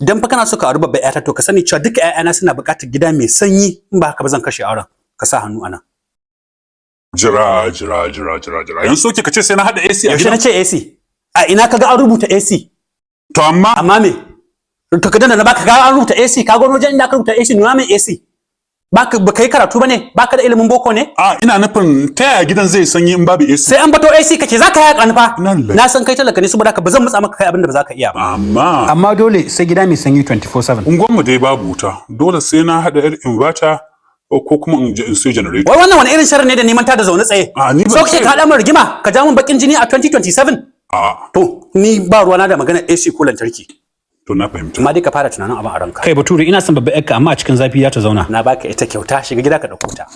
idan fa kana so ka auri babbar ƴata to ka sani cewa duka ƴaƴana suna buƙatar gida mai sanyi in ba haka ba zan kashe auren ka sa hannu anan jira yanzu soke ka ce sai na hada AC a gidan yaushe na ce AC a ina kaga an rubuta AC to amma me to kadan da baka ga an rubuta AC ka ga wajen inda aka rubuta AC nuna min AC baka yi karatu bane baka da ilimin boko ne ina nufin ta yaya gidan zai sanyi in babu AC sai an bato AC kace zaka yi kanfa na san kai talaka ne saboda ka bazan mutsa maka kai abin da ba zaka iya ba amma dole sai gida mai sanyi 24/7 ungon mu dai babu wuta dole sai na hada inverter ko kuma in sai generator wai wannan wani irin sharri ne da neman ta da zaune tsaye so kace ka hada mun rigima ka ja mun bakin jini a 2027 to ni ba ruwana da magana AC ko lantarki to na fahimta amma dai ka fara tunanin abin a ranka kai bature ina son babbar yarka amma a cikin zafi ya ta zauna na baka ita kyauta shiga gida ka dauko ta